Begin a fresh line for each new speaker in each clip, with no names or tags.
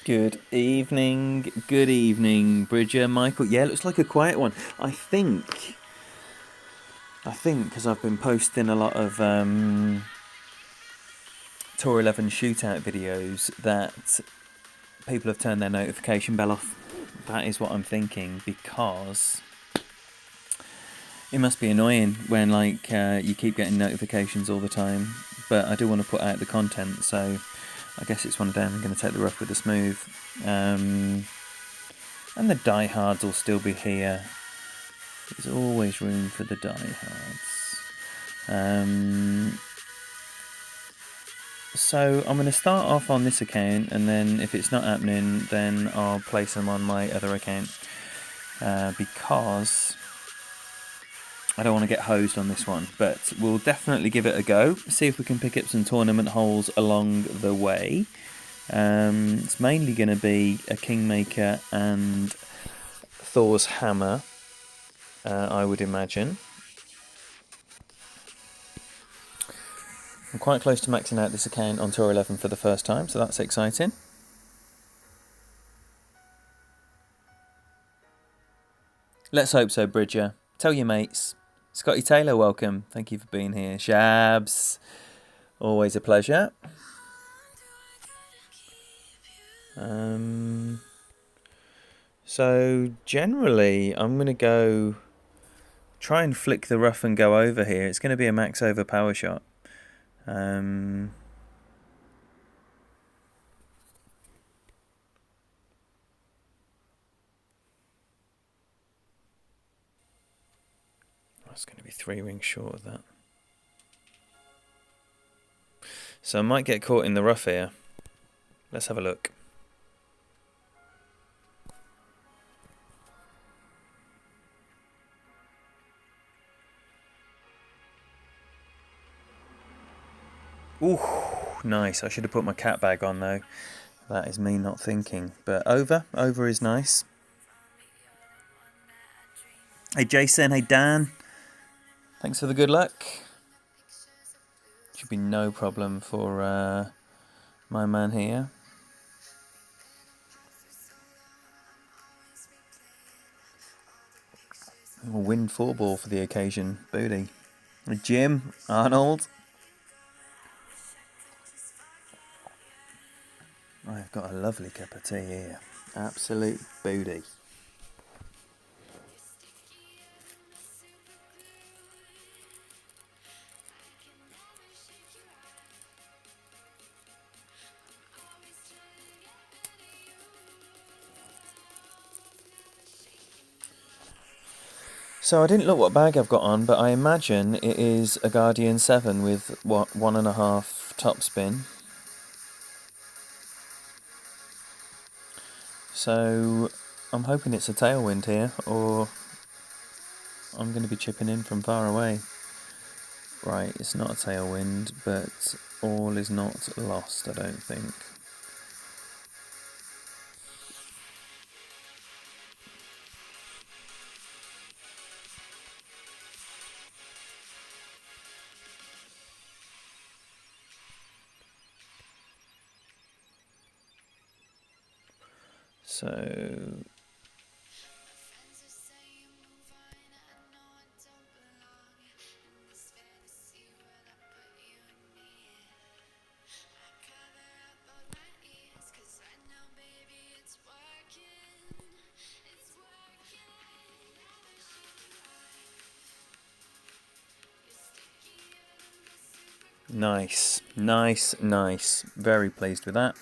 Good evening, Bridger, Michael. Yeah, it looks like a quiet one. I think, because I've been posting a lot of Tour 11 shootout videos, that people have turned their notification bell off. That is what I'm thinking, because it must be annoying when you keep getting notifications all the time. But I do want to put out the content, so I guess it's one of them. I'm going to take the rough with the smooth. And the diehards will still be here. There's always room for the diehards. So I'm going to start off on this account, and then if it's not happening, then I'll place them on my other account. Because I don't want to get hosed on this one. But we'll definitely give it a go. See if we can pick up some tournament holes along the way. It's mainly going to be a Kingmaker and Thor's Hammer, I would imagine. I'm quite close to maxing out this account on Tour 11 for the first time, so that's exciting. Let's hope so, Bridger. Tell your mates. Scotty Taylor, welcome. Thank you for being here. Shabs, always a pleasure. So generally, I'm going to go try and flick the rough and go over here. It's going to be a max over power shot. That's going to be 3 rings short of that. So I might get caught in the rough here. Let's have a look. Ooh, nice. I should have put my cat bag on though. That is me not thinking. But over is nice. Hey Jason, hey Dan. Thanks for the good luck. Should be no problem for my man here. A wind 4-ball for the occasion. Booty. Jim, Arnold. I've got a lovely cup of tea here. Absolute booty. So I didn't look what bag I've got on, but I imagine it is a Guardian 7 with, 1.5 topspin. So I'm hoping it's a tailwind here, or I'm going to be chipping in from far away. Right, it's not a tailwind, but all is not lost, I don't think. So nice. Very pleased with that.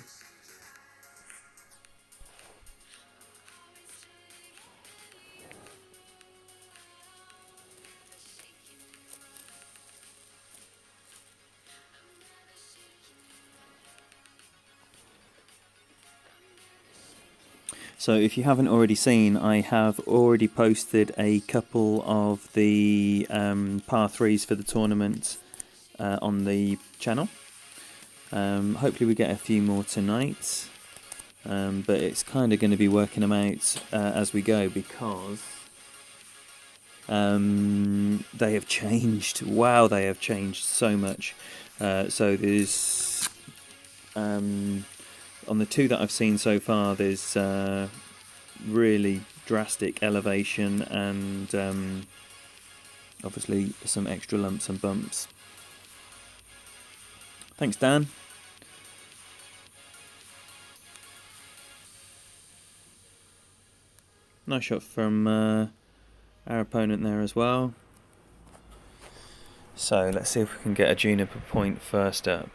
So if you haven't already seen, I have already posted a couple of the par 3s for the tournament on the channel. Hopefully we get a few more tonight, but it's kind of going to be working them out as we go, because they have changed. Wow, they have changed so much. So there's on the 2 that I've seen so far, there's really drastic elevation and obviously some extra lumps and bumps. Thanks, Dan. Nice shot from our opponent there as well. So let's see if we can get a juniper point first up.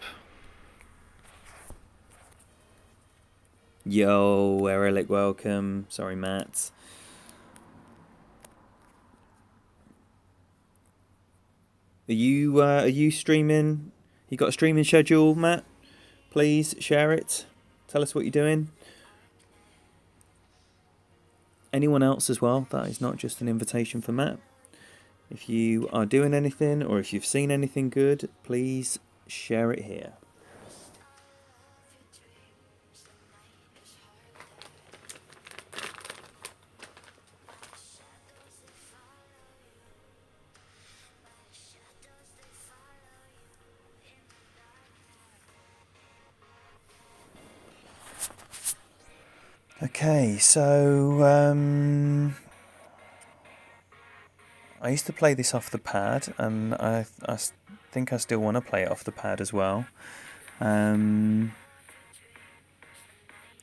Yo, Erlich, welcome. Sorry, Matt. Are you streaming? You got a streaming schedule, Matt? Please share it. Tell us what you're doing. Anyone else as well? That is not just an invitation for Matt. If you are doing anything, or if you've seen anything good, please share it here. Okay, so I used to play this off the pad, and I think I still want to play it off the pad as well.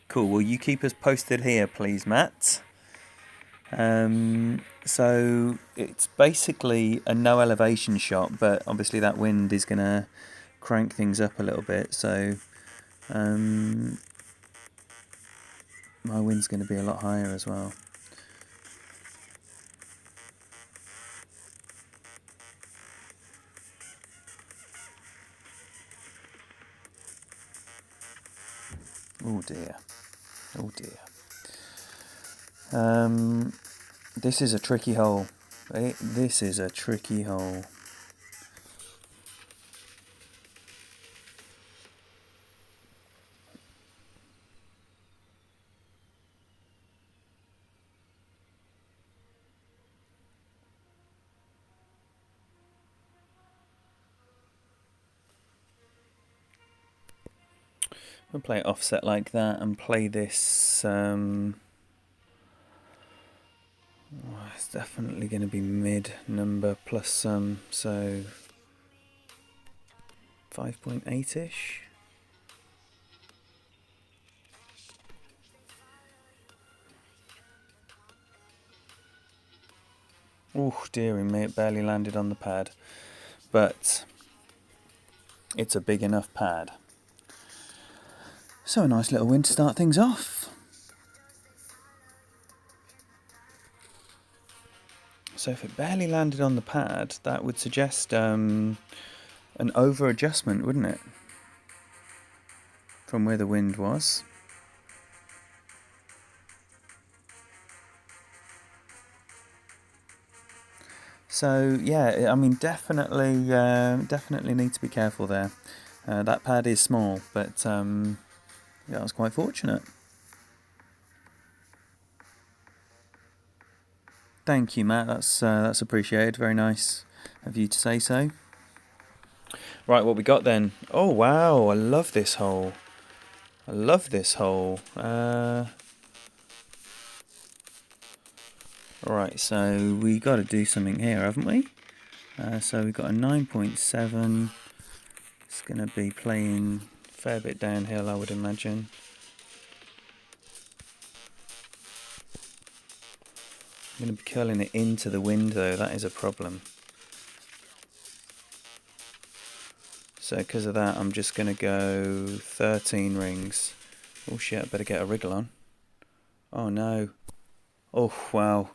Cool, will you keep us posted here, please, Matt? So it's basically a no elevation shot, but obviously that wind is going to crank things up a little bit, so my wind's going to be a lot higher as well. Oh dear. Oh dear. This is a tricky hole. This is a tricky hole. I'll play it offset like that and play this. It's definitely going to be mid number plus some, so 5.8ish. Oh dearie me, it barely landed on the pad, but it's a big enough pad. So a nice little win to start things off. So if it barely landed on the pad, that would suggest an over adjustment, wouldn't it? From where the wind was. So yeah, I mean definitely need to be careful there. That pad is small, but yeah, I was quite fortunate. Thank you, Matt. That's appreciated. Very nice of you to say so. Right, what we got then? Oh wow, I love this hole. I love this hole. Right, so we got to do something here, haven't we? So we've got a 9.7. It's going to be playing a fair bit downhill, I would imagine. I'm going to be curling it into the wind though, that is a problem. So because of that, I'm just going to go 13 rings. Oh shit, I better get a wriggle on. Oh no. Oh wow.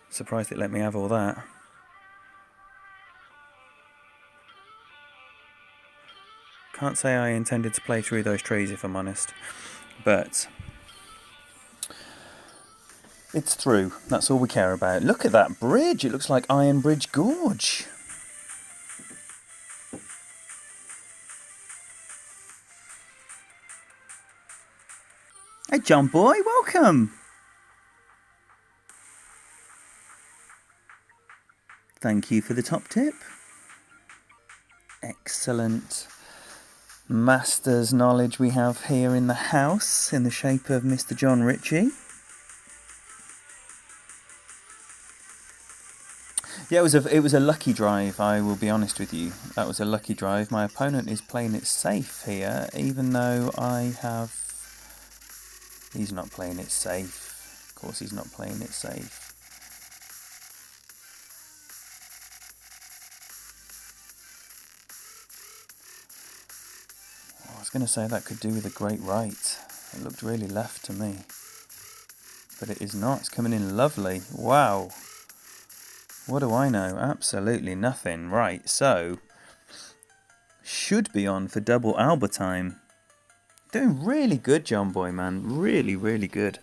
Surprised it let me have all that. Can't say I intended to play through those trees if I'm honest. But It's through. That's all we care about. Look at that bridge. It looks like Iron Bridge Gorge. Hey, John Boy, welcome. Thank you for the top tip. Excellent master's knowledge we have here in the house in the shape of Mr. John Ritchie. Yeah, it was a lucky drive, I will be honest with you. That was a lucky drive. My opponent is playing it safe here, even though he's not playing it safe. Of course he's not playing it safe. I was going to say that could do with a great right. It looked really left to me. But it is not. It's coming in lovely. Wow. What do I know? Absolutely nothing. Right, so should be on for double Alba time. Doing really good, John Boy, man. Really, really good.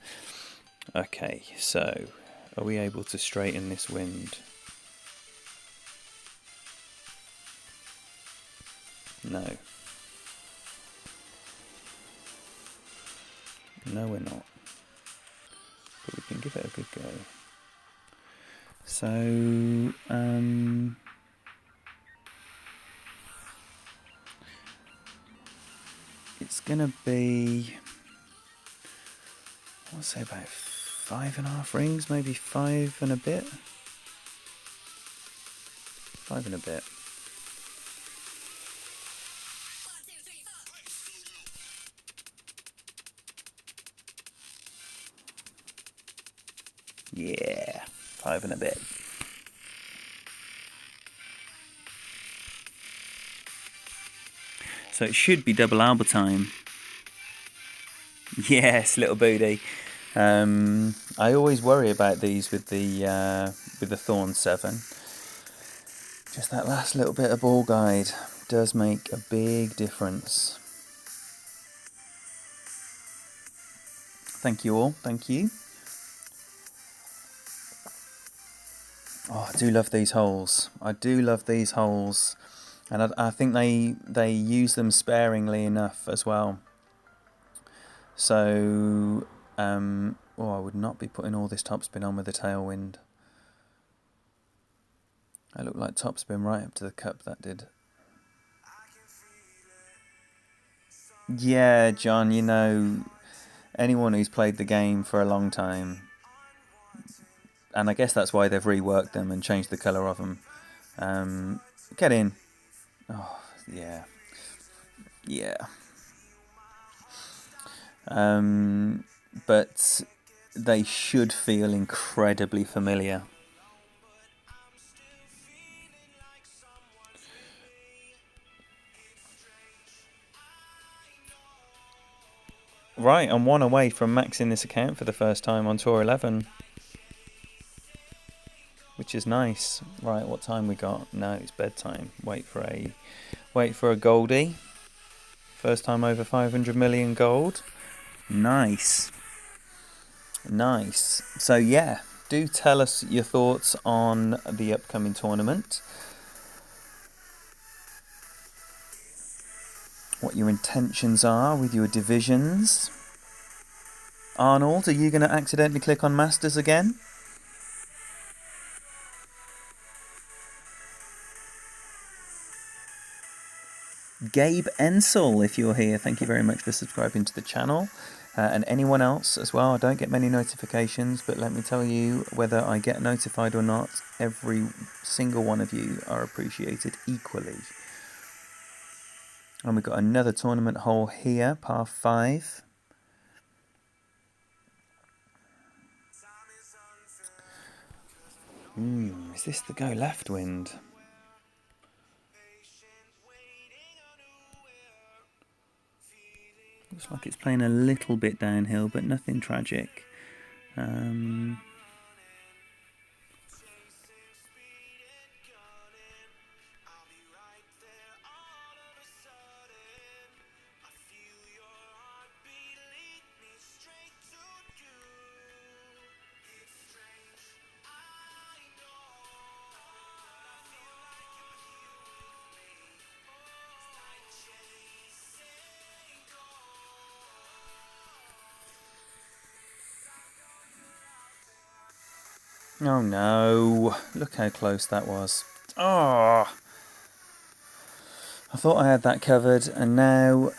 Okay, so are we able to straighten this wind? No. No, we're not. But we can give it a good go. So, it's gonna be, I'll say about 5.5 rings, maybe 5 and a bit. 5 and a bit. Yeah, 5 and a bit. So it should be double Alba time. Yes, little booty. I always worry about these with the Thorn 7. Just that last little bit of ball guide does make a big difference. Thank you all. Thank you. Oh, I do love these holes. I do love these holes. And I think they use them sparingly enough as well. So, I would not be putting all this topspin on with the tailwind. I looked like topspin right up to the cup, that did. Yeah, John, you know, anyone who's played the game for a long time, and I guess that's why they've reworked them and changed the colour of them. Get in. Oh, yeah. Yeah. But they should feel incredibly familiar. Right, I'm one away from maxing this account for the first time on Tour 11. Which is nice. Right, what time we got? No, it's bedtime. Wait for a goldie. First time over 500 million gold. Nice. Nice. So yeah, do tell us your thoughts on the upcoming tournament. What your intentions are with your divisions. Arnold, are you going to accidentally click on Masters again? Gabe Ensel, if you're here, thank you very much for subscribing to the channel. And anyone else as well. I don't get many notifications, but let me tell you, whether I get notified or not, every single one of you are appreciated equally. And we've got another tournament hole here, par 5. Is this the go left wind? Looks like it's playing a little bit downhill, but nothing tragic. Oh no, look how close that was. Oh, I thought I had that covered, and now,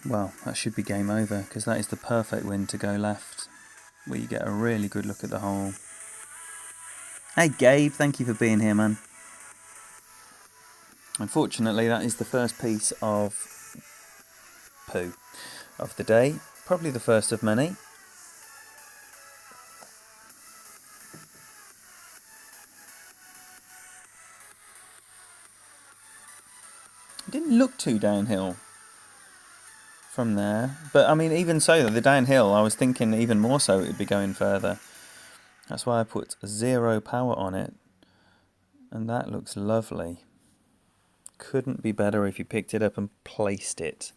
well, that should be game over, because that is the perfect wind to go left, where you get a really good look at the hole. Hey Gabe, thank you for being here, man. Unfortunately, that is the first piece of poo of the day, probably the first of many. It didn't look too downhill from there, but I mean, even so, the downhill, I was thinking even more so it would be going further. That's why I put 0 power on it, and that looks lovely. Couldn't be better if you picked it up and placed it.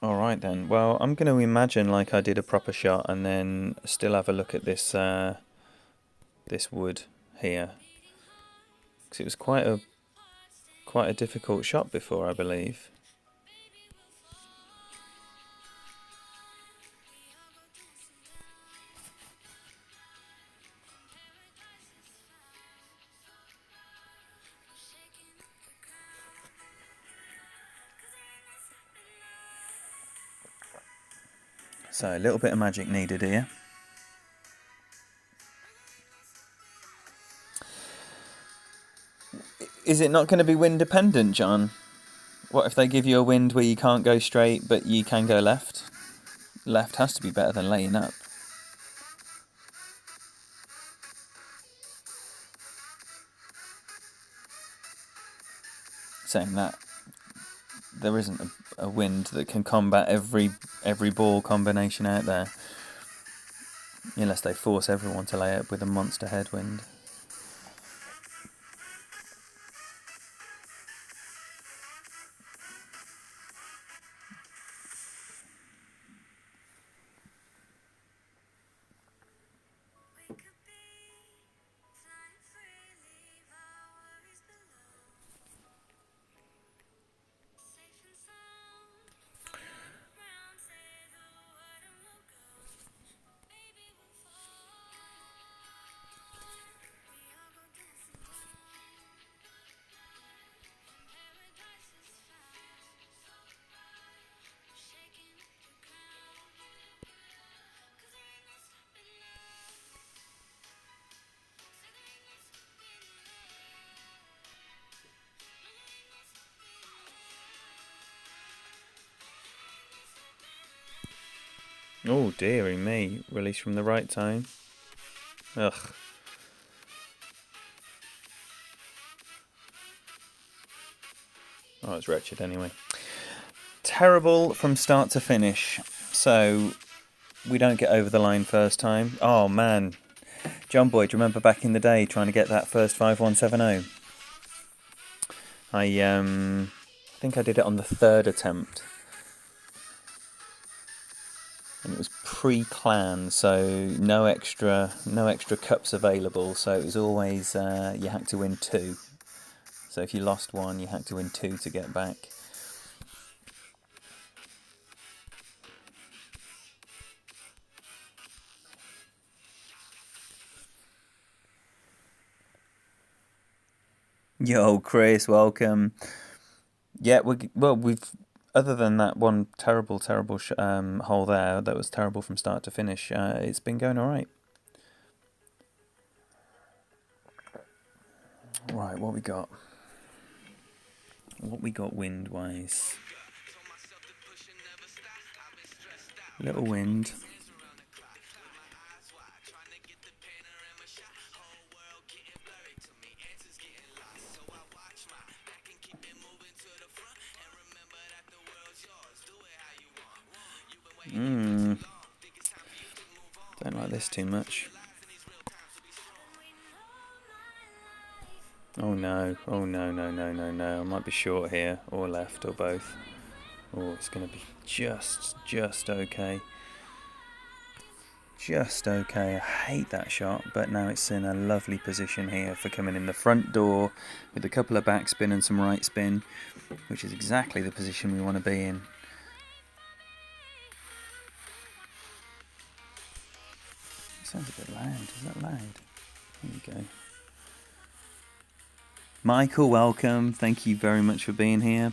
Alright then, well, I'm going to imagine like I did a proper shot and then still have a look at this this wood here, because it was quite a difficult shot before, I believe. So a little bit of magic needed here. Is it not going to be wind dependent, John? What if they give you a wind where you can't go straight but you can go left? Left has to be better than laying up. Saying that, there isn't a wind that can combat every ball combination out there, unless they force everyone to lay up with a monster headwind. Oh, dearie me. Release from the right time. Ugh. Oh, it's wretched anyway. Terrible from start to finish. So, we don't get over the line first time. Oh, man. John Boy, do you remember back in the day trying to get that first 5170? I think I did it on the 3rd attempt. And it was pre-clan, so no extra cups available, so it was always you had to win 2. So if you lost 1, you had to win 2 to get back. Yo, Chris, welcome. Yeah, we've other than that one terrible hole there that was terrible from start to finish, it's been going all right. Right, what we got? What we got wind-wise? Little wind. Don't like this too much. Oh no, oh no, no, no, no, no. I might be short here, or left, or both. Oh, it's going to be just okay. Just okay. I hate that shot, but now it's in a lovely position here for coming in the front door with a couple of backspin and some right spin, which is exactly the position we want to be in. Sounds a bit loud. Is that loud? There you go. Michael, welcome. Thank you very much for being here.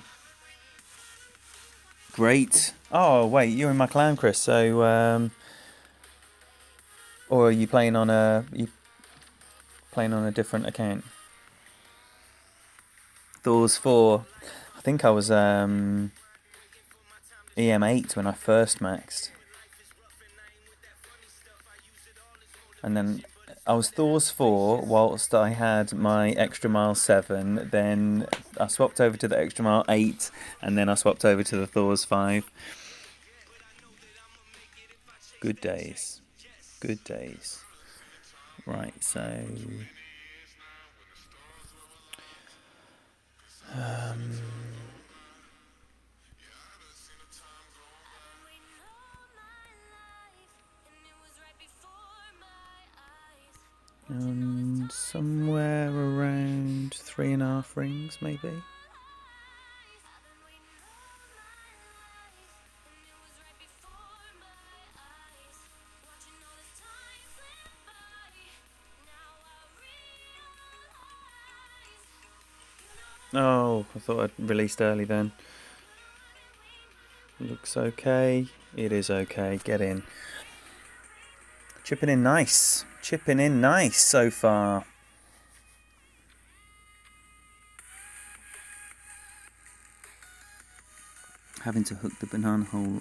Great. Oh, wait, you're in my clan, Chris. So, or are you playing on a different account? Thor's 4. I think I was EM8 when I first maxed. And then I was Thor's 4 whilst I had my Extra Mile 7. Then I swapped over to the Extra Mile 8. And then I swapped over to the Thor's 5. Good days. Good days. Right, so... somewhere around 3.5 rings, maybe. Oh, I thought I'd released early then. Looks okay. It is okay. Get in. Chipping in nice. Chipping in nice so far. Having to hook the banana hole.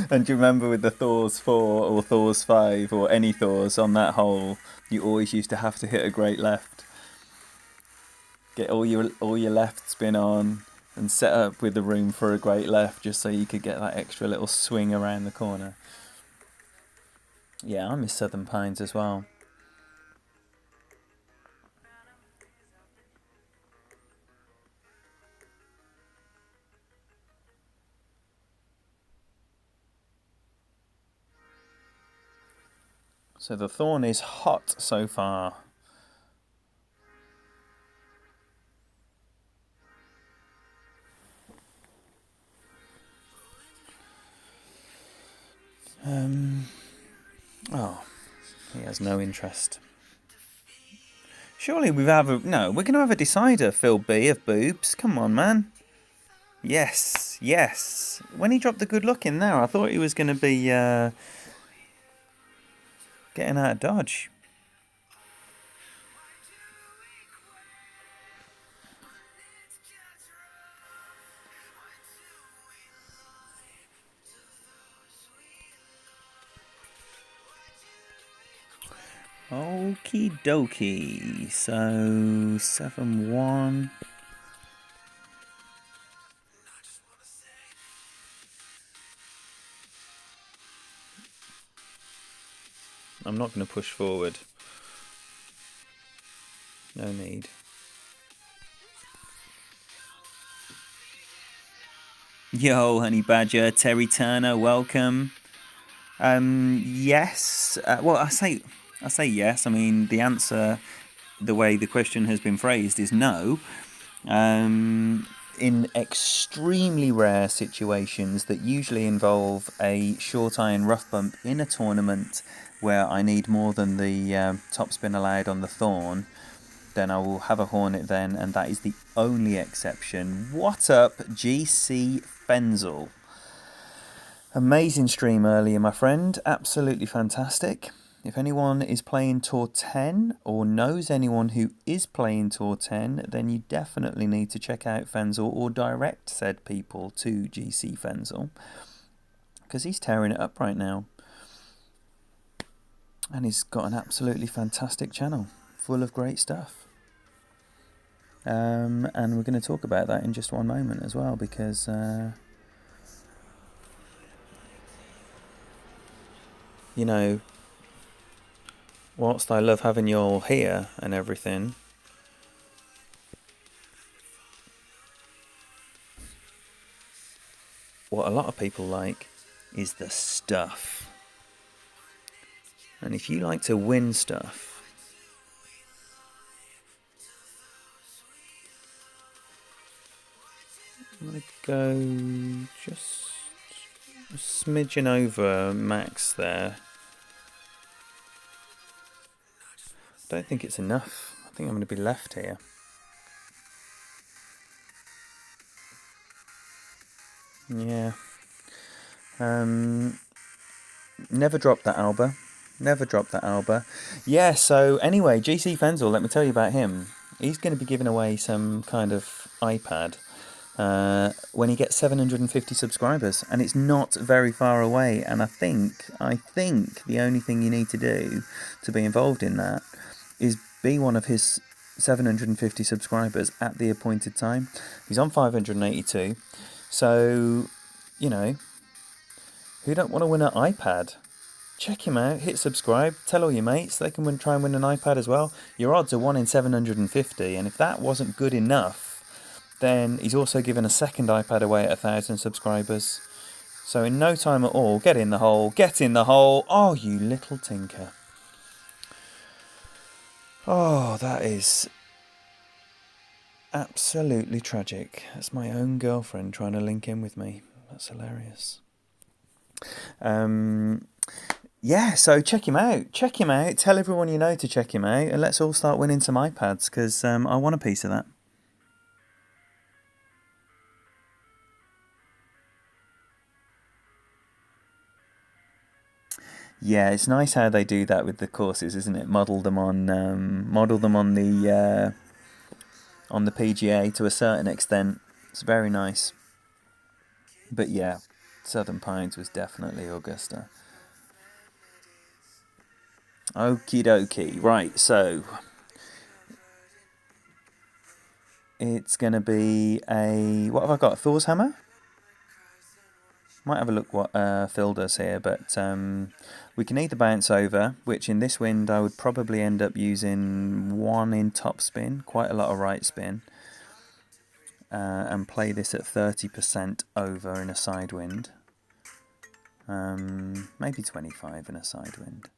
And do you remember with the Thor's 4 or Thor's 5 or any Thors on that hole, you always used to have to hit a great left. Get all your left spin on and set up with the room for a great left just so you could get that extra little swing around the corner. Yeah, I miss Southern Pines as well. So the Thorn is hot so far. Oh, he has no interest. Surely we're going to have a decider, Phil B of Boobs. Come on, man. Yes, yes. When he dropped the good luck in there, I thought he was going to be getting out of dodge. Okie dokie. So 7-1. I'm not going to push forward. No need. Yo, Honey Badger, Terry Turner, welcome. Yes. Well, I say yes. I mean, the answer, the way the question has been phrased, is no. In extremely rare situations that usually involve a short iron rough bump in a tournament where I need more than the top spin allowed on the Thorn, then I will have a Hornet then, and that is the only exception. What up, GC Fenzel? Amazing stream earlier, my friend. Absolutely fantastic. If anyone is playing Tour 10 or knows anyone who is playing Tour 10, then you definitely need to check out Fenzel or direct said people to GC Fenzel, because he's tearing it up right now. And he's got an absolutely fantastic channel full of great stuff. And we're going to talk about that in just one moment as well, because you know, whilst I love having you all here and everything, what a lot of people like is the stuff. And if you like to win stuff, I'm going to go just Smidgen over max there. Don't think it's enough. I think I'm going to be left here. Yeah. Never drop that Alba. Never drop that Alba. Yeah, so anyway, GC Fenzel, let me tell you about him. He's going to be giving away some kind of iPad when he gets 750 subscribers, and it's not very far away. And I think the only thing you need to do to be involved in that is be one of his 750 subscribers at the appointed time. He's on 582, so you know, who don't want to win an iPad? Check him out, hit subscribe, tell all your mates, they can try and win an iPad as well. Your odds are 1 in 750, and if that wasn't good enough, then he's also given a second iPad away at 1,000 subscribers. So in no time at all, get in the hole, get in the hole. Oh, you little tinker. Oh, that is absolutely tragic. That's my own girlfriend trying to link in with me. That's hilarious. Yeah, so check him out. Check him out. Tell everyone you know to check him out, and let's all start winning some iPads, because I want a piece of that. Yeah, it's nice how they do that with the courses, isn't it? Model them on the PGA to a certain extent. It's very nice. But yeah, Southern Pines was definitely Augusta. Okie dokie. Right, so it's going to be a... What have I got? Thor's hammer? Might have a look what Phil does here, but we can either bounce over, which in this wind I would probably end up using 1 in top spin, quite a lot of right spin, and play this at 30% over in a side wind. Maybe 25 in a side wind.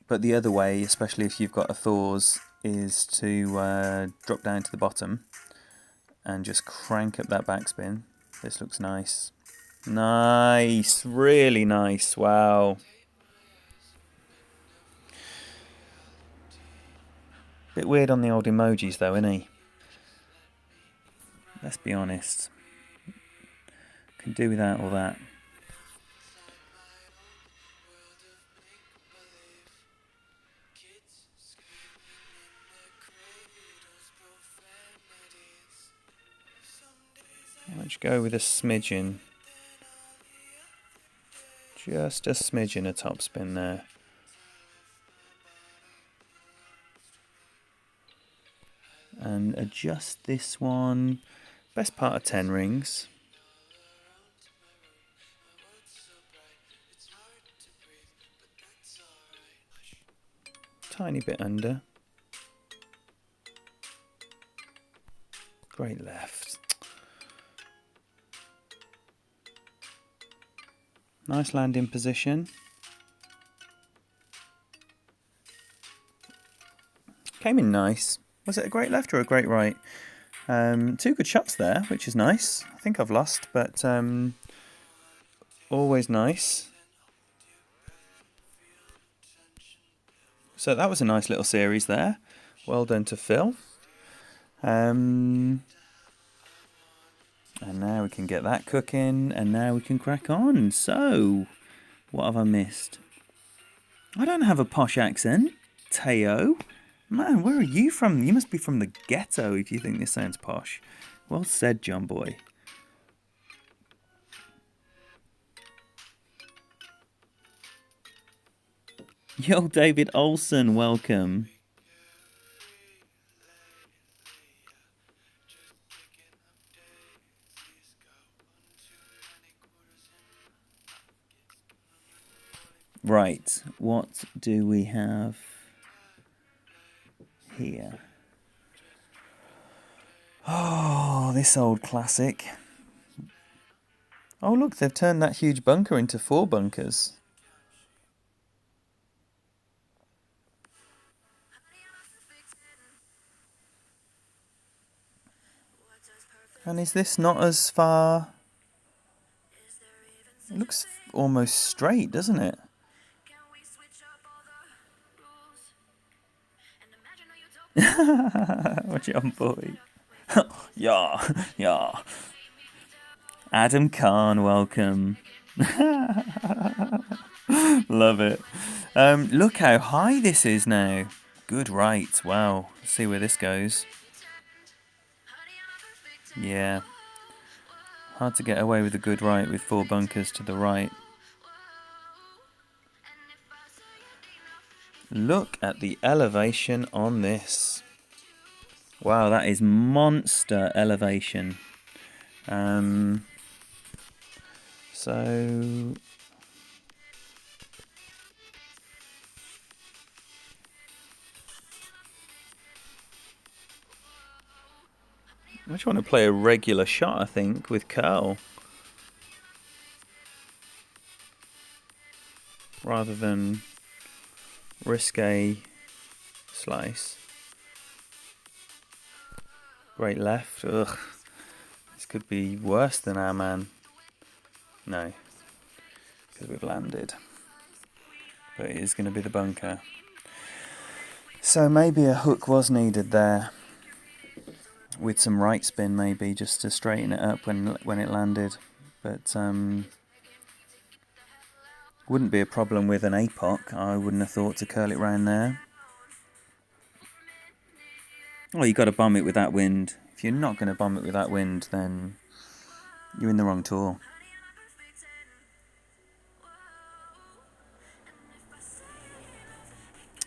But the other way, especially if you've got a Thor's, is to drop down to the bottom and just crank up that backspin. This looks nice. Nice, really nice, wow. Bit weird on the old emojis though, isn't he? Let's be honest. Can do without all that. Let's go with a smidgen. Just a smidgen of topspin there. And adjust this one. Best part of 10 rings. Tiny bit under. Great left. Nice landing position. Came in nice. Was it a great left or a great right? 2 good shots there, which is nice. I think I've lost, but always nice. So that was a nice little series there. Well done to Phil. And now we can get that cooking, and now we can crack on. So, what have I missed? I don't have a posh accent, Teo. Man, where are you from? You must be from the ghetto if you think this sounds posh. Well said, John boy. Yo, David Olsen, welcome. Right, what do we have here? Oh, this old classic. Oh, look, they've turned that huge bunker into 4 bunkers. And is this not as far? It looks almost straight, doesn't it? Watch it on, boy. Yeah, yeah. Adam Khan, welcome. Love it. Look how high this is now. Good right. Wow. Let's see where this goes. Yeah. Hard to get away with a good right with 4 bunkers to the right. Look at the elevation on this. Wow, that is monster elevation. So I just want to play a regular shot, I think, with curl. Rather than risk a slice. Great left. Ugh. This could be worse than our man. No. Because we've landed. But it is going to be the bunker. So maybe a hook was needed there. With some right spin maybe, just to straighten it up when it landed. But wouldn't be a problem with an APOC. I wouldn't have thought to curl it round there. Well, you got to bomb it with that wind. If you're not going to bomb it with that wind, then you're in the wrong tour.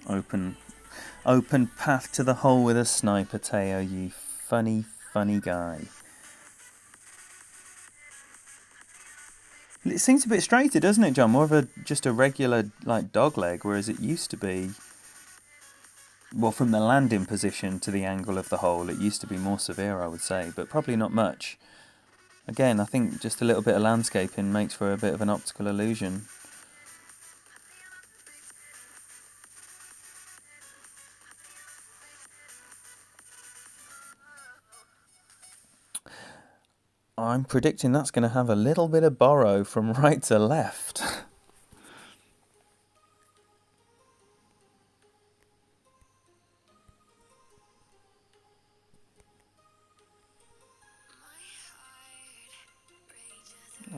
Open path to the hole with a sniper, Teo, you funny, funny guy. It seems a bit straighter, doesn't it, John? More of just a regular, like, dog leg, whereas it used to be... Well, from the landing position to the angle of the hole, it used to be more severe, I would say, but probably not much. Again, I think just a little bit of landscaping makes for a bit of an optical illusion. I'm predicting that's going to have a little bit of borrow from right to left.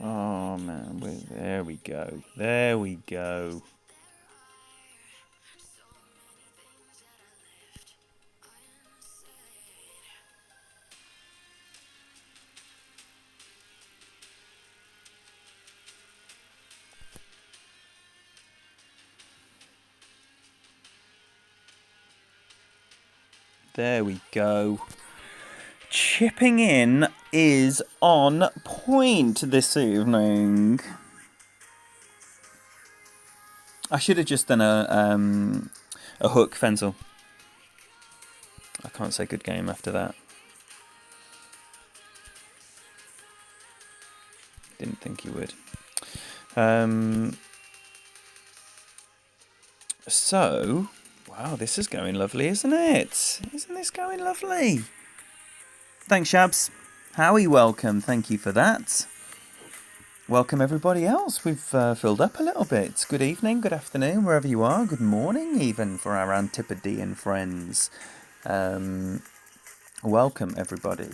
Oh man, there we go. There we go. There we go. Chipping in is on point this evening. I should have just done a hook Fenzel. I can't say good game after that. Didn't think he would. So, wow, this is going lovely, isn't it? Isn't this going lovely? Thanks, Shabs. Howie, welcome. Thank you for that. Welcome everybody else. We've filled up a little bit. Good evening, good afternoon, wherever you are. Good morning, even, for our Antipodean friends. Welcome, everybody.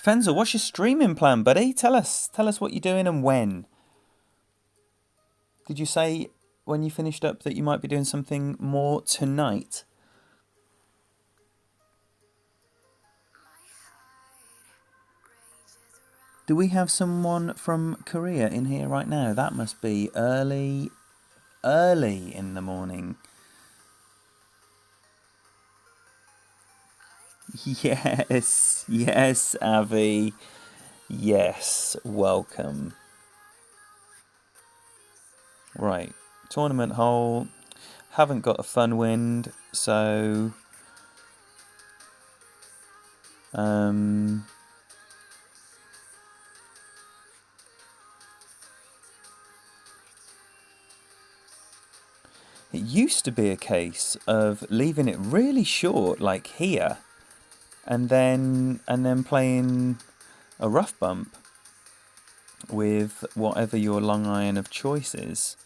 Fenzel, what's your streaming plan, buddy? Tell us what you're doing and when. Did you say when you finished up that you might be doing something more tonight? Do we have someone from Korea in here right now? That must be early in the morning. Yes, Avi. Yes, welcome. Right, tournament hole. Haven't got a fun wind, so... It used to be a case of leaving it really short, like here, and then playing a rough bump with whatever your long iron of choice is.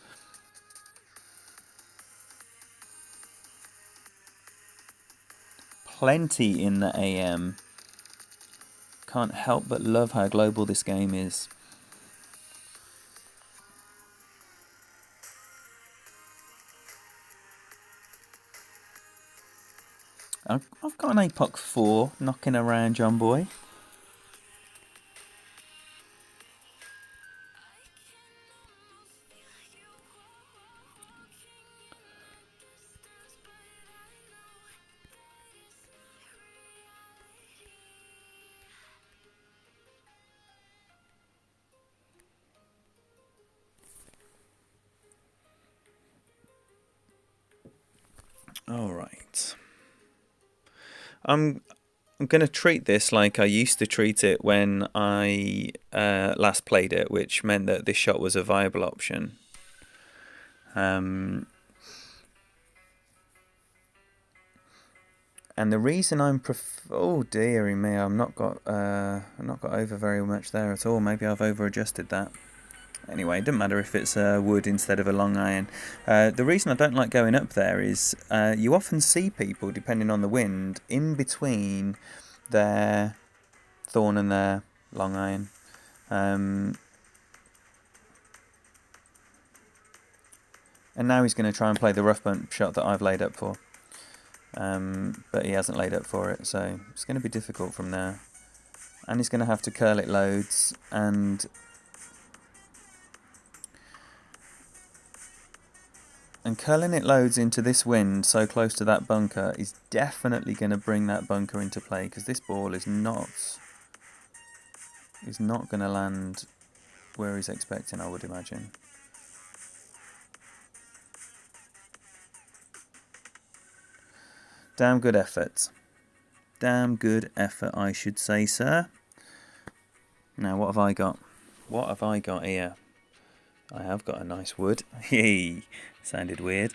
Plenty in the AM. Can't help but love how global this game is. I've got an APOC 4 knocking around, John Boy. All right. I'm going to treat this like I used to treat it when I last played it, which meant that this shot was a viable option. And the reason I'm oh dearie me, I've not got over very much there at all. Maybe I've over adjusted that. Anyway, it doesn't matter if it's wood instead of a long iron. The reason I don't like going up there is you often see people, depending on the wind, in between their thorn and their long iron. And now he's going to try and play the rough bump shot that I've laid up for. But he hasn't laid up for it, so it's going to be difficult from there. And he's going to have to curl it loads, and curling it loads into this wind so close to that bunker is definitely going to bring that bunker into play, because this ball is not going to land where he's expecting, I would imagine. Damn good effort. Damn good effort, I should say, sir. Now, what have I got? What have I got here? I have got a nice wood. Hey, sounded weird.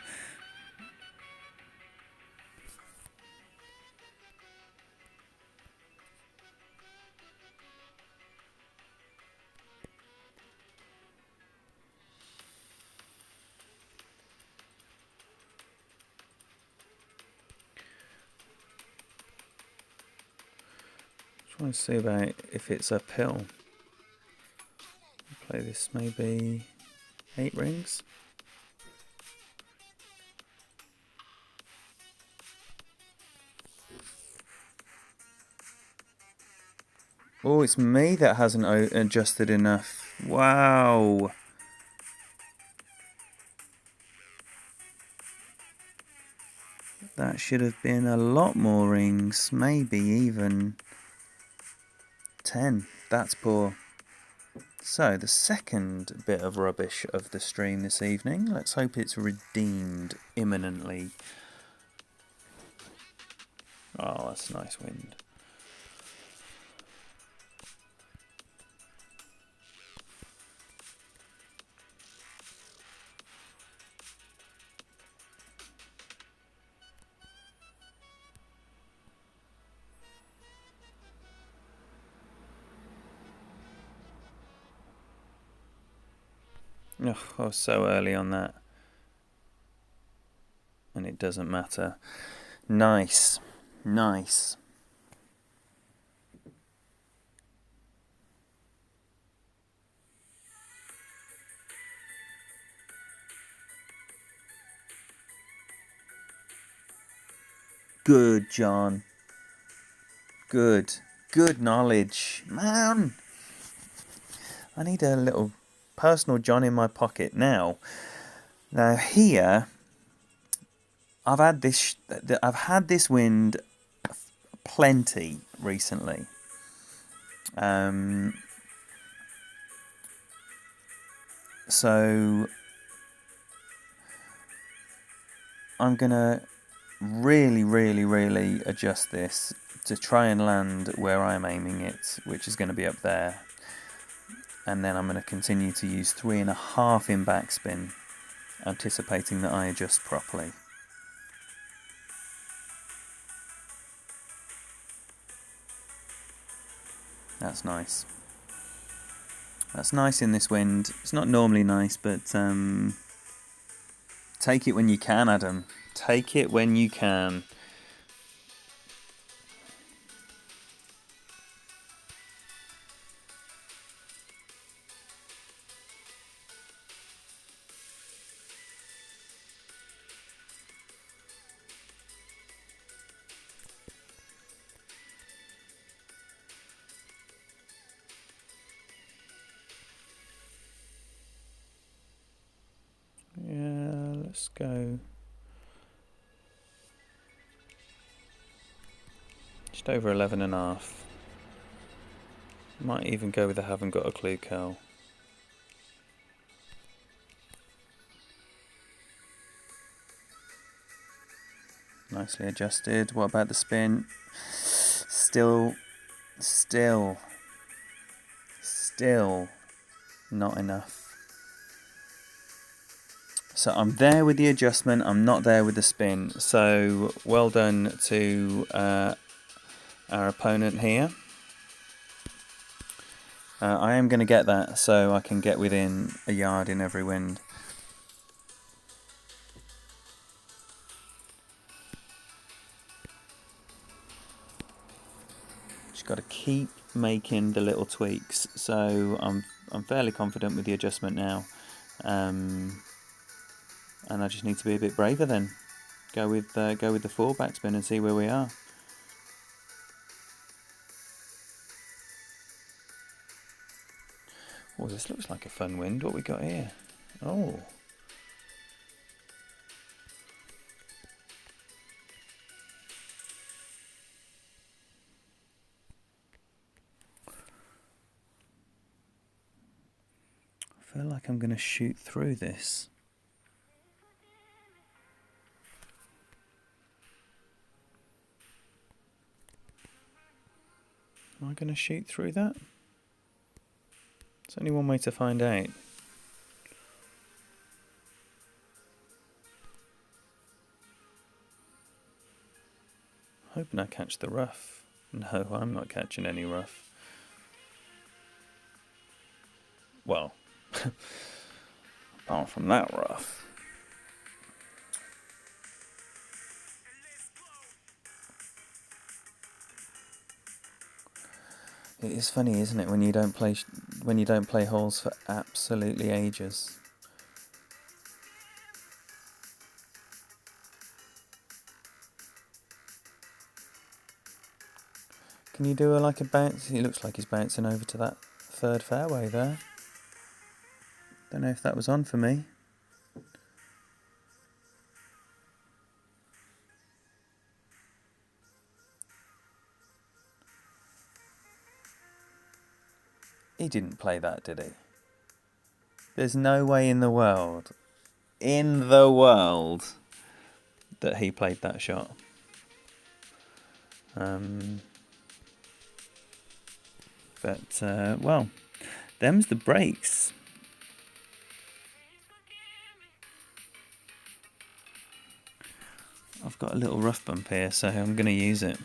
Just want to see about if it's uphill. Play this maybe 8 rings. Oh, it's me that hasn't adjusted enough. Wow. That should have been a lot more rings. Maybe even 10. That's poor. So, the second bit of rubbish of the stream this evening. Let's hope it's redeemed imminently. Oh, that's a nice wind. Oh, I was so early on that. And it doesn't matter. Nice. Nice. Good, John. Good. Good knowledge. Man! I need a little personal John in my pocket now. Now here, I've had this wind plenty recently. So I'm gonna really adjust this to try and land where I'm aiming it, which is going to be up there. And then I'm going to continue to use 3.5 in backspin anticipating that I adjust properly. That's nice. That's nice in this wind. It's not normally nice, but take it when you can, Adam. Take it when you can. Yeah, let's go just over 11.5. Might even go with a haven't got a clue curl. Nicely adjusted. What about the spin? Still not enough. So I'm there with the adjustment, I'm not there with the spin. So well done to our opponent here. I am going to get that so I can get within a yard in every wind. Just got to keep making the little tweaks. So I'm fairly confident with the adjustment now. And I just need to be a bit braver then. Go with the 4 backspin and see where we are. Oh, this looks like a fun wind. What we got here? Oh. I feel like I'm going to shoot through this. Am I going to shoot through that? There's only one way to find out. Hoping I catch the rough. No, I'm not catching any rough. Well, apart from that rough. It is funny, isn't it, when you don't play holes for absolutely ages. Can you do like a bounce? He looks like he's bouncing over to that third fairway there. Don't know if that was on for me. He didn't play that, did he? There's no way in the world, that he played that shot. Well, them's the breaks. I've got a little rough bump here, so I'm going to use it.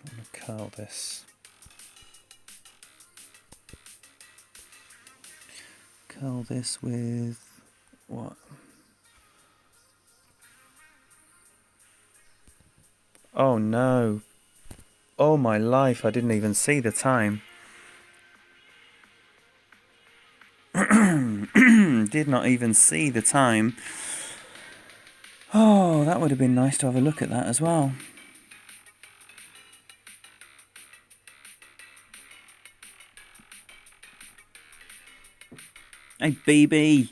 I'm going to curl this. Curl this with what? Oh no. Oh my life, I didn't even see the time. Did not even see the time. Oh, that would have been nice to have a look at that as well. Hey, BB.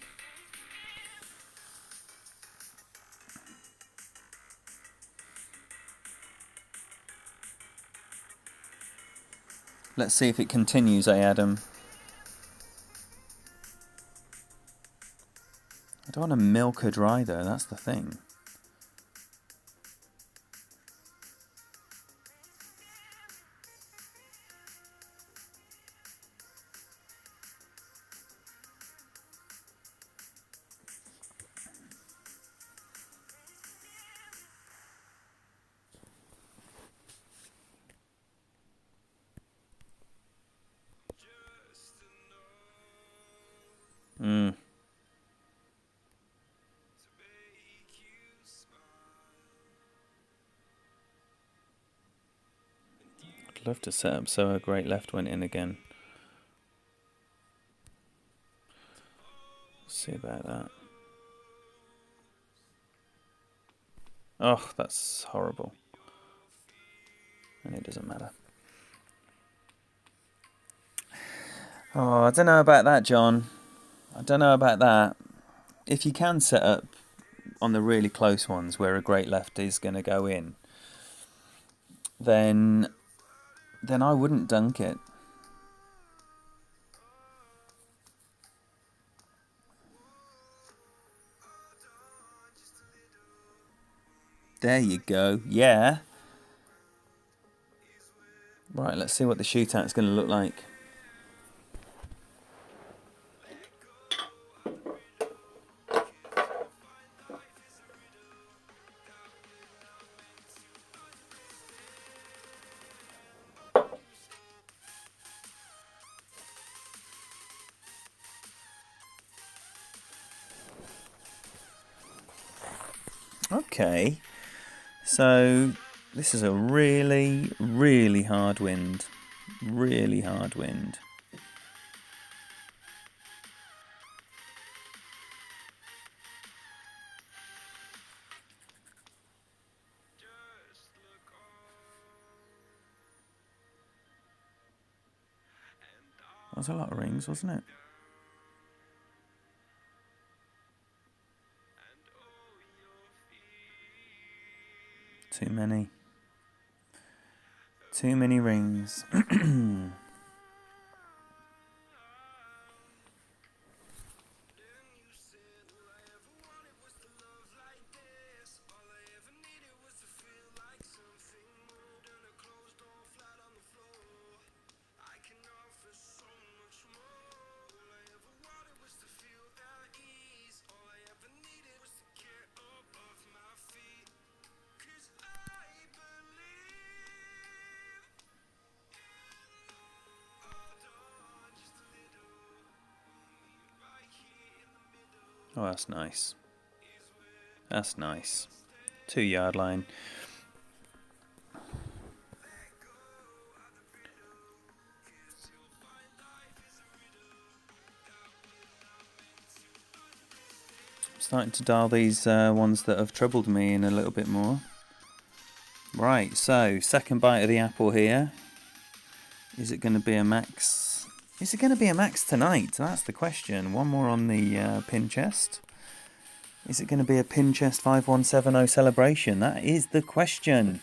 Let's see if it continues, Adam? I don't want to milk her dry though, that's the thing. I'd love to set up so a great left went in again. Let's see about that. Oh, that's horrible. And it doesn't matter. Oh, I don't know about that, John. I don't know about that. If you can set up on the really close ones where a great left is going to go in, then I wouldn't dunk it. There you go. Yeah. Right, let's see what the shootout's going to look like. Okay. So this is a really, really hard wind. Really hard wind. That was a lot of rings, wasn't it? Too many. Too many rings. Oh, that's nice. That's nice. 2-yard line. I'm starting to dial these ones that have troubled me in a little bit more. Right, so second bite of the apple here. Is it going to be a max? Is it going to be a max tonight? That's the question. One more on the pin chest. Is it going to be a pin chest 5170 celebration? That is the question.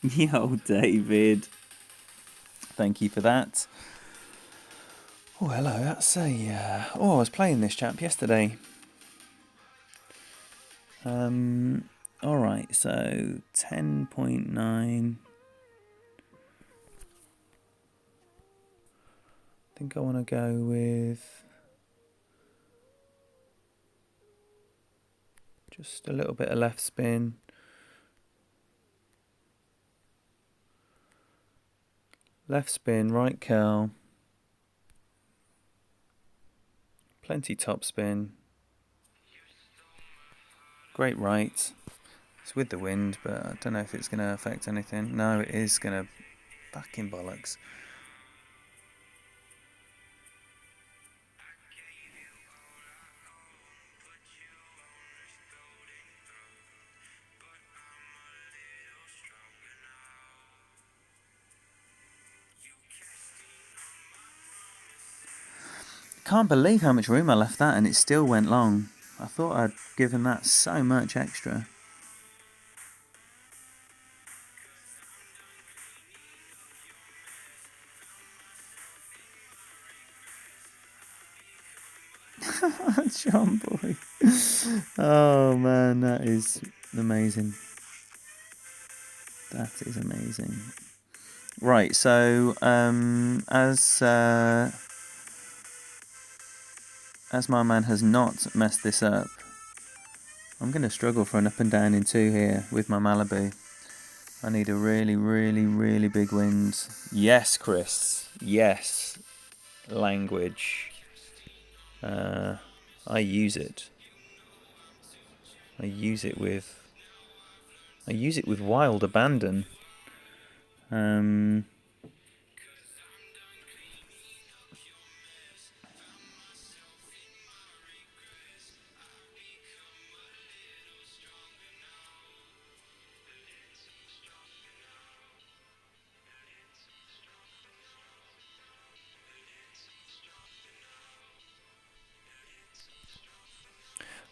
Yo, David. Thank you for that. Oh, hello. That's a... I was playing this chap yesterday. Alright, so 10.9. I think I want to go with just a little bit of left spin. Left spin, right curl. Plenty top spin. Great right. It's with the wind, but I don't know if it's going to affect anything. No, it is going to fucking bollocks. Can't believe how much room I left that and it still went long. I thought I'd given that so much extra. John boy. Oh man, that is amazing. That is amazing. Right, so as my man has not messed this up, I'm going to struggle for an up and down in 2 here with my Malibu. I need a really, really, really big wind. Yes, Chris. Yes. Language. I use it. I use it with wild abandon.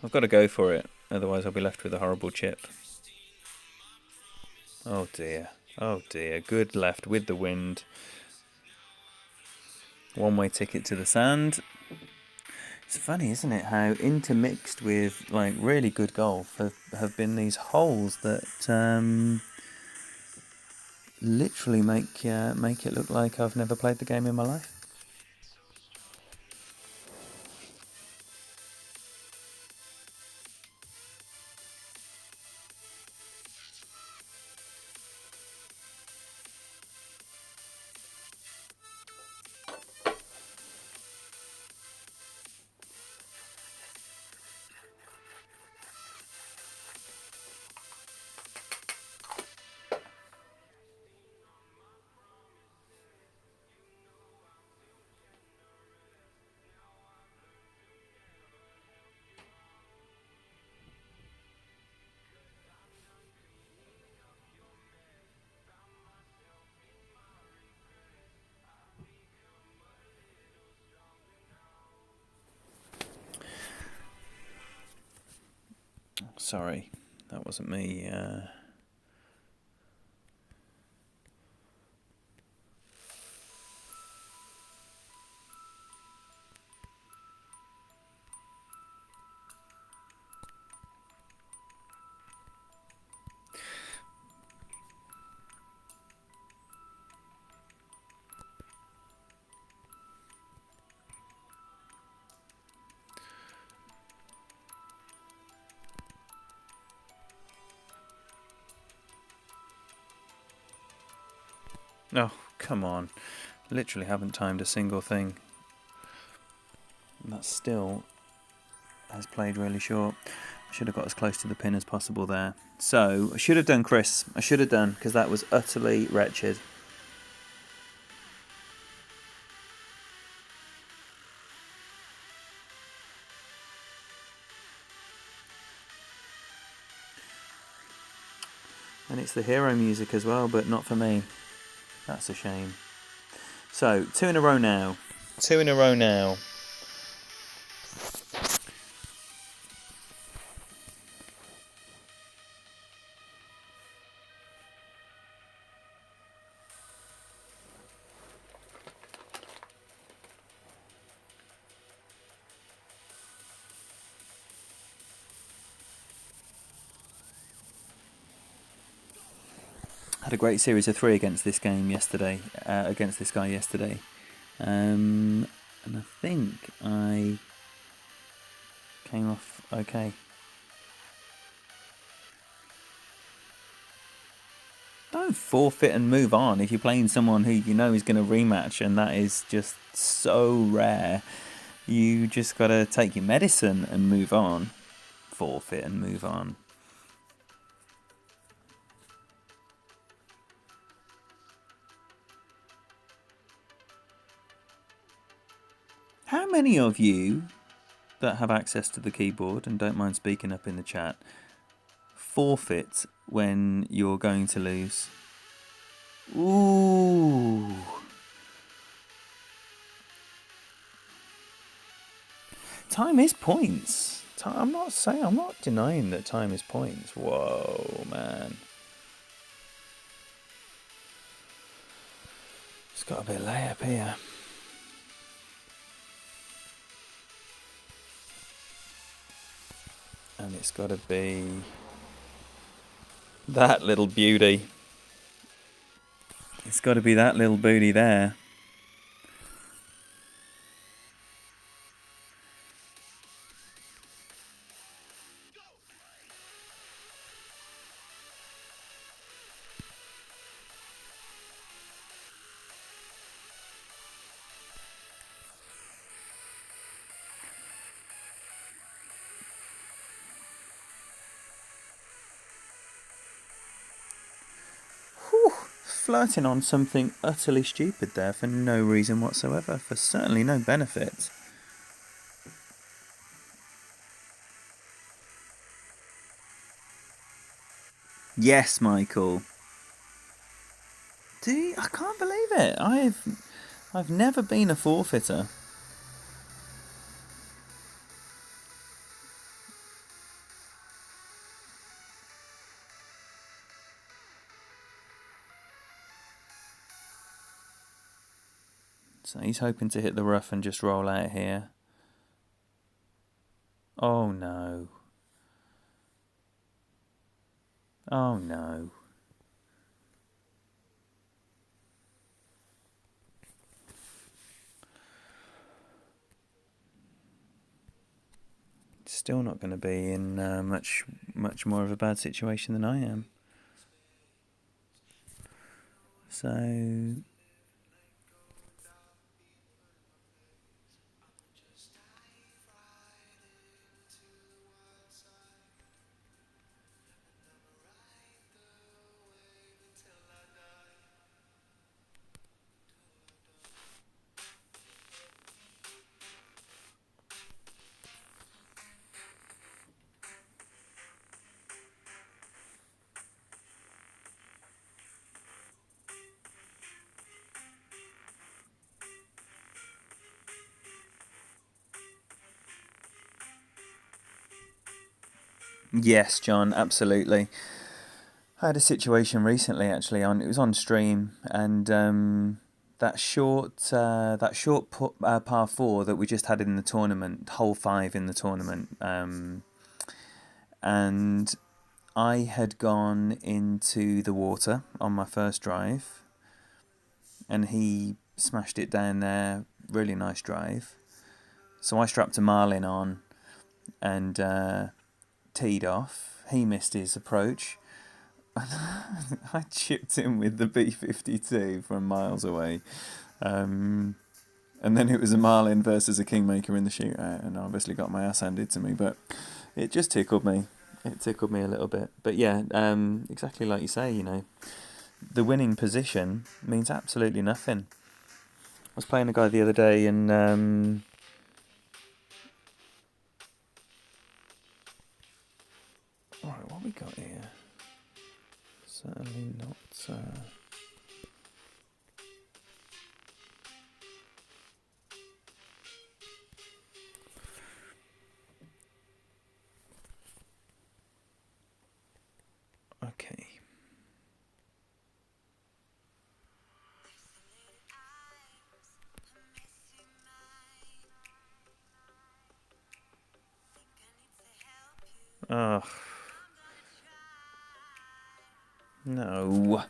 I've got to go for it, otherwise I'll be left with a horrible chip. Oh dear. Oh dear. Good left with the wind. One-way ticket to the sand. It's funny, isn't it, how intermixed with like really good golf have been these holes that literally make it look like I've never played the game in my life. Sorry, that wasn't me. Oh, come on. Literally haven't timed a single thing. And that still has played really short. I should have got as close to the pin as possible there. So, I should have done, Chris. I should have done, because that was utterly wretched. And it's the hero music as well, but not for me. That's a shame. So, 2 in a row now. 2 in a row now. Had a great series of 3 against this game yesterday, against this guy yesterday. And I think I came off okay. Don't forfeit and move on if you're playing someone who you know is going to rematch, and that is just so rare. You just got to take your medicine and move on. Forfeit and move on. How many of you that have access to the keyboard and don't mind speaking up in the chat forfeit when you're going to lose? Ooh. Time is points. I'm not denying that time is points. Whoa, man. It's got to be a layup here. And it's got to be that little beauty. It's got to be that little booty there. flirting on something utterly stupid there for no reason whatsoever, for certainly no benefit. Yes, Michael. I can't believe it. I've never been a forfeiter. So he's hoping to hit the rough and just roll out here. Oh no. Oh no. Still not going to be in much more of a bad situation than I am. So yes, John, absolutely. I had a situation recently, actually. It was on stream, and that short par four that we just had in the tournament, hole 5 in the tournament, and I had gone into the water on my first drive, and he smashed it down there. Really nice drive. So I strapped a marlin on and teed off. He missed his approach. I chipped him with the B52 from miles away. And then it was a marlin versus a kingmaker in the shootout, and I obviously got my ass handed to me, but it just tickled me. It tickled me a little bit. But yeah, exactly like you say, you know, the winning position means absolutely nothing. I was playing a guy the other day, and alright, what we got here? Certainly not. Okay. Oh. No.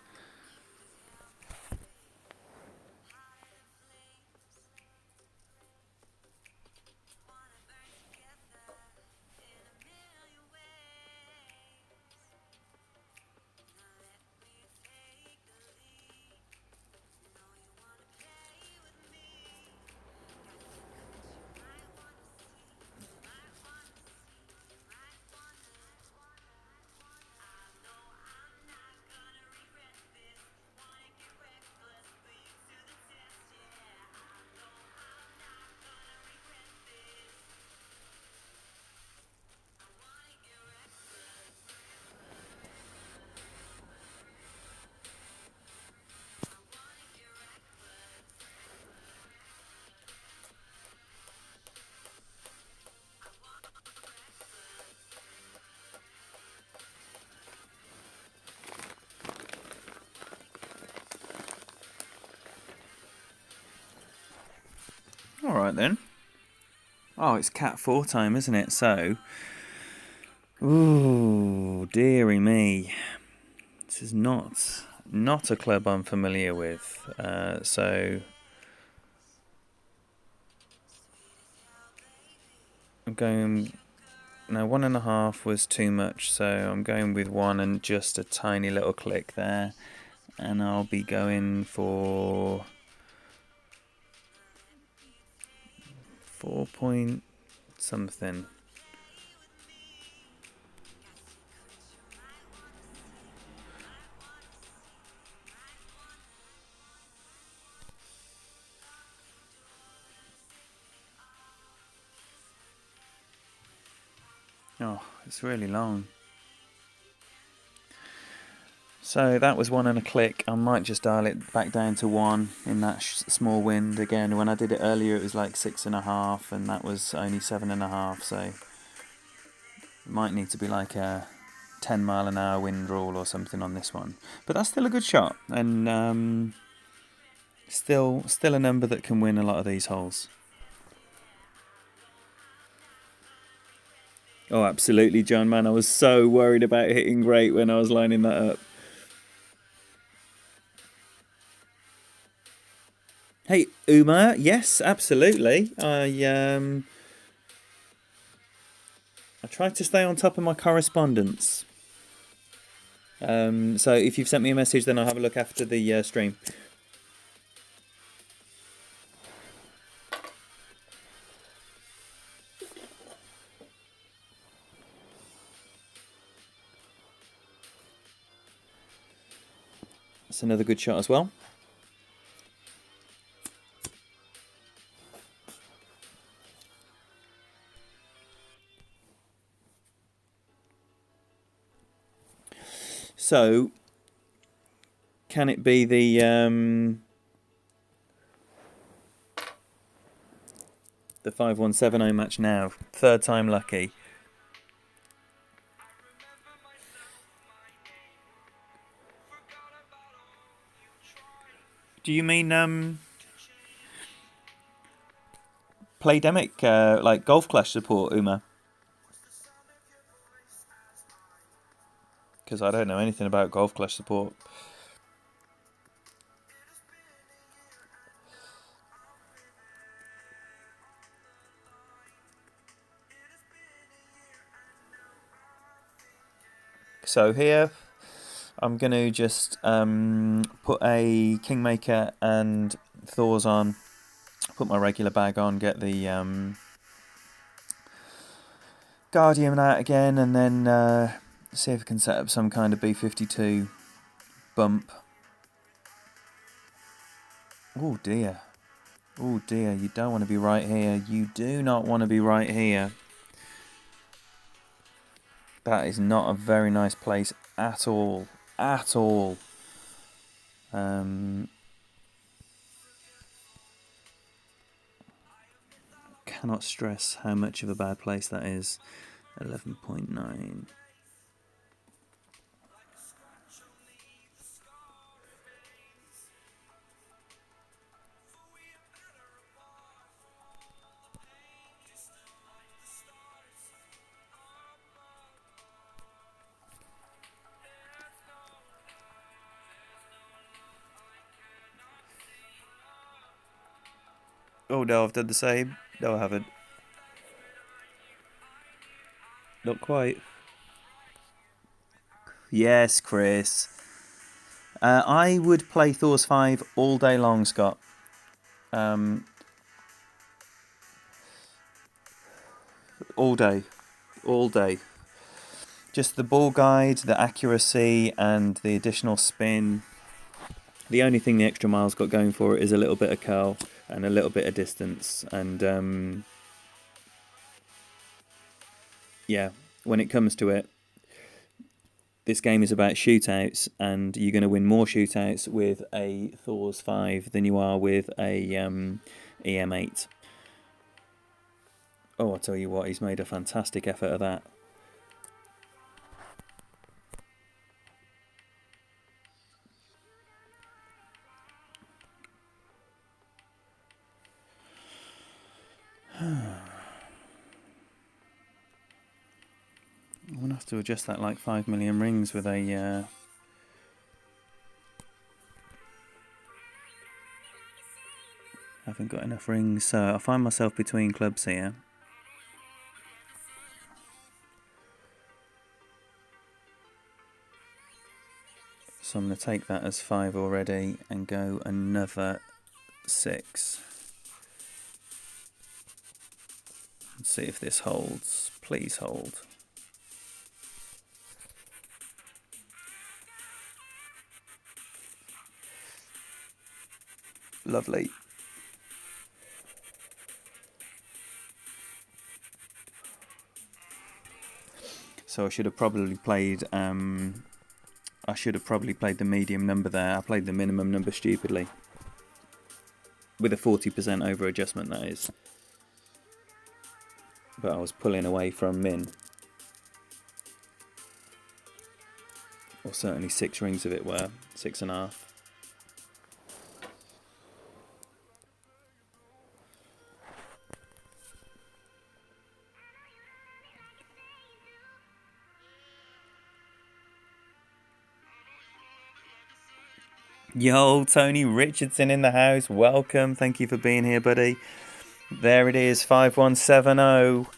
Alright then. Oh, it's cat 4 time, isn't it? So, ooh, dearie me. This is not a club I'm familiar with. So I'm going. No, 1.5 was too much, so I'm going with 1 and just a tiny little click there, and I'll be going for 4 point something. Oh, it's really long. So that was 1 and a click. I might just dial it back down to 1 in that small wind again. When I did it earlier, it was like 6.5, and that was only 7.5. So it might need to be like a 10-mile-an-hour wind rule or something on this one. But that's still a good shot, and still a number that can win a lot of these holes. Oh, absolutely, John, man. I was so worried about hitting great when I was lining that up. Hey, Uma, yes, absolutely. I tried to stay on top of my correspondence. So if you've sent me a message, then I'll have a look after the stream. That's another good shot as well. So, can it be the 5170 match now? Third time lucky. Do you mean Playdemic, like Golf Clash support, Uma? Because I don't know anything about Golf Clash support. So here, I'm going to just put a Kingmaker and Thors on, put my regular bag on, get the Guardian out again, and then see if I can set up some kind of B-52 bump. Oh dear. Oh dear, you don't want to be right here. You do not want to be right here. That is not a very nice place at all. At all. Cannot stress how much of a bad place that is. 11.9. Oh no, I've done the same. No, I haven't. Not quite. Yes, Chris. I would play Thors 5 all day long, Scott. All day. All day. Just the ball guide, the accuracy, and the additional spin. The only thing the extra mile's got going for it is a little bit of curl and a little bit of distance. And yeah, when it comes to it, this game is about shootouts, and you're going to win more shootouts with a Thors 5 than you are with a EM8. Oh, I'll tell you what, he's made a fantastic effort of that. I'm going to have to adjust that like 5 million rings with a... I haven't got enough rings, so I find myself between clubs here. So I'm going to take that as 5 already and go another 6. Let's see if this holds. Please hold. Lovely. So I should have probably played the medium number there. I played the minimum number stupidly. With a 40% over adjustment, that is. But I was pulling away from min. Or certainly 6 rings of it were. 6.5. Yo, Tony Richardson in the house. Welcome. Thank you for being here, buddy. There it is, 5170.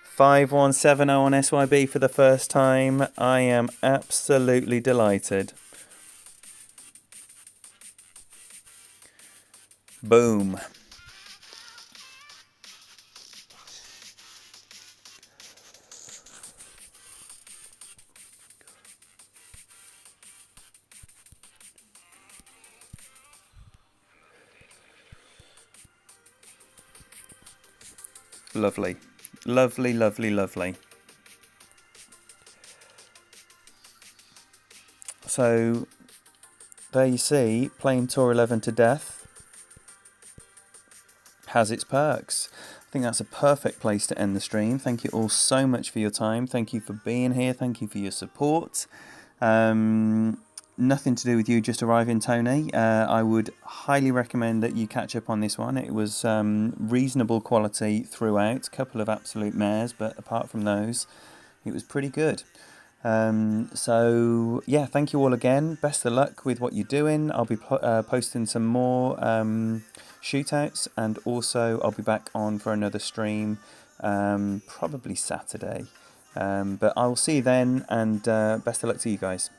5170 on SYB for the first time. I am absolutely delighted. Boom. Lovely. Lovely, lovely, lovely. So, there you see, playing Tour 11 to death has its perks. I think that's a perfect place to end the stream. Thank you all so much for your time. Thank you for being here. Thank you for your support. Nothing to do with you just arriving, Tony. I would highly recommend that you catch up on this one. It was reasonable quality throughout. A couple of absolute mares, but apart from those, it was pretty good. So, yeah, thank you all again. Best of luck with what you're doing. I'll be posting some more shootouts, and also I'll be back on for another stream, probably Saturday. But I will see you then, and best of luck to you guys.